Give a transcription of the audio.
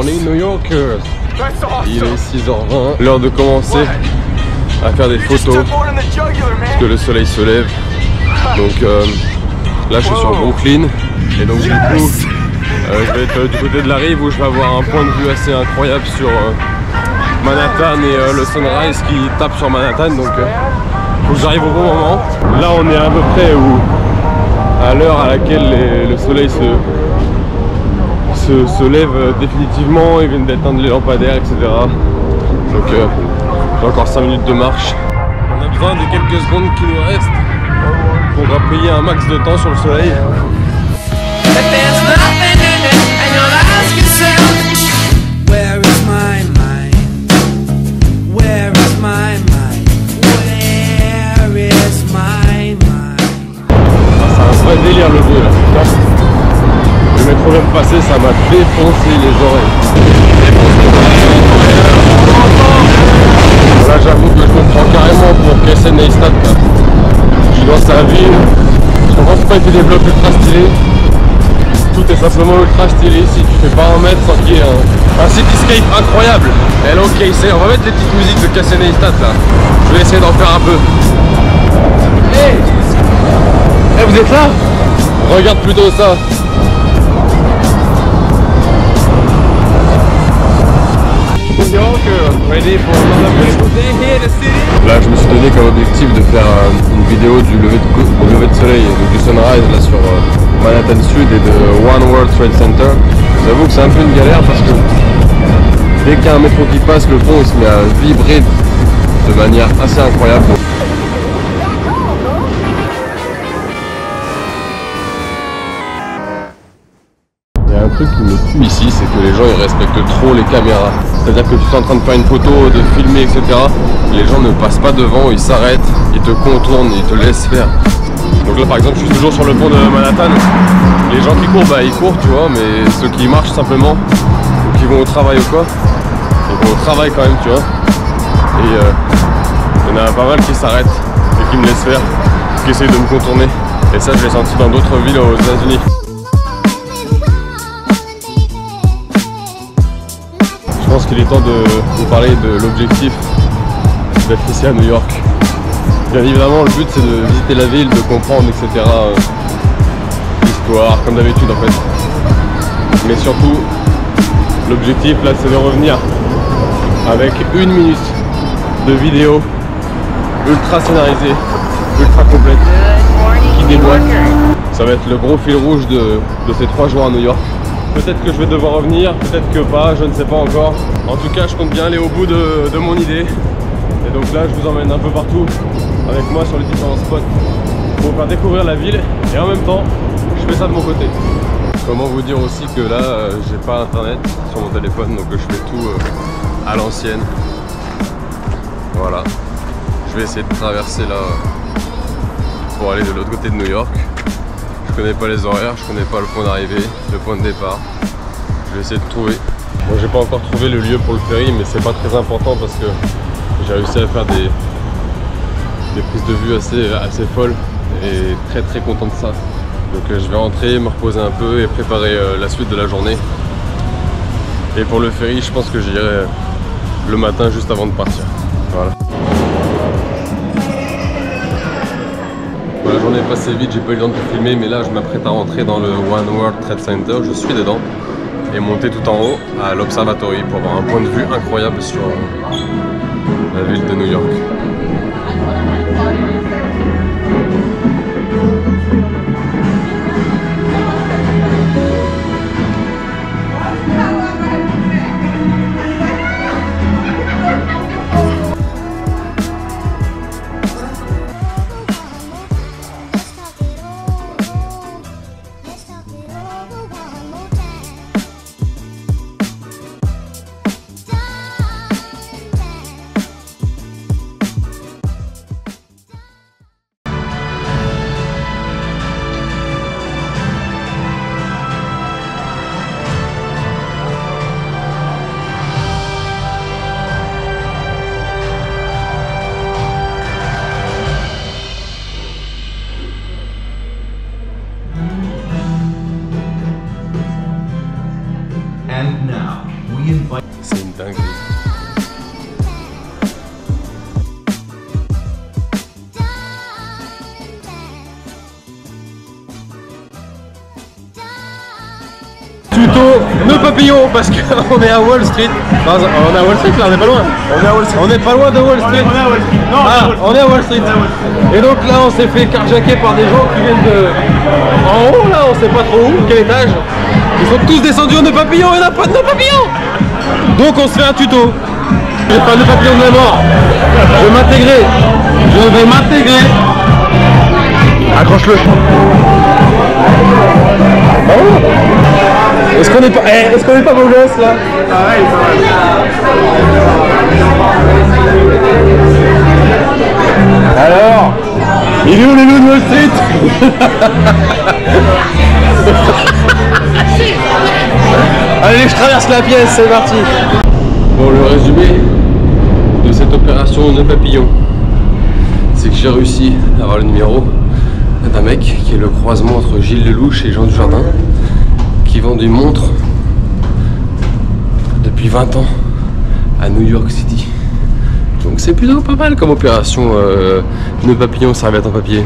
morning New Yorkers. Il est 6h20, l'heure de commencer à faire des photos parce que le soleil se lève. Donc là je suis sur Brooklyn et donc du coup je vais être du côté de la rive où je vais avoir un point de vue assez incroyable sur Manhattan et le sunrise qui tape sur Manhattan. Donc faut que j'arrive au bon moment. Là on est à peu près à l'heure à laquelle le soleil se lève définitivement. Ils viennent d'éteindre les lampadaires, etc. Donc j'ai encore 5 minutes de marche. On a besoin des quelques secondes qui nous restent pour grappiller un max de temps sur le soleil. C'est un vrai délire le jeu là. Le métro vient de passer, ça m'a défoncé les oreilles. Là j'avoue que je me prends carrément pour Casey Neistat. Je suis dans sa ville, je comprends pourquoi il fait des blocs ultra stylés. Tout est simplement ultra stylé ici, tu fais pas un mètre sans qu'il y ait un cityscape incroyable. Hello Casey, on va mettre les petites musiques de Casey Neistat là. Je vais essayer d'en faire un peu. Hey, hey, vous êtes là? Regarde plutôt ça. Là je me suis donné comme objectif de faire une vidéo du lever de soleil, du sunrise là sur Manhattan Sud et de One World Trade Center. J'avoue que c'est un peu une galère parce que dès qu'il y a un métro qui passe, le pont il se met à vibrer de manière assez incroyable. Il y a un truc qui me tue ici, c'est que les gens ils respectent trop les caméras. C'est-à-dire que tu es en train de faire une photo, de filmer, etc. Les gens ne passent pas devant, ils s'arrêtent, ils te contournent, ils te laissent faire. Donc là par exemple je suis toujours sur le pont de Manhattan. Les gens qui courent, bah ils courent tu vois, mais ceux qui marchent simplement, ou qui vont au travail ou quoi, ils vont au travail quand même tu vois. Et il y en a pas mal qui s'arrêtent et qui me laissent faire, qui essayent de me contourner. Et ça je l'ai senti dans d'autres villes aux États-Unis. Je pense qu'il est temps de vous parler de l'objectif d'être ici à New York. Bien évidemment, le but c'est de visiter la ville, de comprendre, etc. L'histoire, comme d'habitude en fait. Mais surtout, l'objectif là c'est de revenir avec 1 minute de vidéo ultra scénarisée, ultra complète, qui déboîte. Ça va être le gros fil rouge de ces 3 jours à New York. Peut-être que je vais devoir revenir, peut-être que pas, je ne sais pas encore. En tout cas, je compte bien aller au bout de mon idée. Et donc là, je vous emmène un peu partout avec moi sur les différents spots pour faire découvrir la ville. Et en même temps, je fais ça de mon côté. Comment vous dire aussi que là, j'ai pas internet sur mon téléphone, donc je fais tout à l'ancienne. Voilà. Je vais essayer de traverser là pour aller de l'autre côté de New York. Je connais pas les horaires, je connais pas le point d'arrivée, le point de départ. Je vais essayer de trouver. Bon, j'ai pas encore trouvé le lieu pour le ferry, mais c'est pas très important parce que j'ai réussi à faire des prises de vue assez folles et très content de ça. Donc je vais rentrer, me reposer un peu et préparer la suite de la journée. Et pour le ferry, je pense que j'irai le matin juste avant de partir. Voilà. La journée est passée vite, j'ai pas eu le temps de tout filmer, mais là je m'apprête à rentrer dans le One World Trade Center, je suis dedans, et monter tout en haut à l'Observatory pour avoir un point de vue incroyable sur la ville de New York. tuto nœud papillon parce qu'on est à Wall Street. Enfin, on est à Wall Street là, on est pas loin. On est à Wall Street. On est pas loin de Wall Street. On est à Wall Street. Non, ah, on est à Wall Street. Et donc là on s'est fait carjacker par des gens qui viennent de... En haut là, on sait pas trop où, quel étage. Ils sont tous descendus en nœud papillon, il n'y en a pas de nœud papillon. Donc on se fait un tuto. J'ai pas de papillon de la mort. Je vais m'intégrer. Je vais m'intégrer. Accroche-le. Est-ce qu'on est pas, est-ce qu'on est pas beau gosse là? Pareil, Alors, il est où les loups de Wall Street? Allez, je traverse la pièce, c'est parti. Bon, le résumé de cette opération de papillon, c'est que j'ai réussi à avoir le numéro d'un mec qui est le croisement entre Gilles Lelouch et Jean Dujardin, qui vend des montres depuis 20 ans à New York City. Donc c'est plutôt pas mal comme opération, nœud papillon, serviette en papier.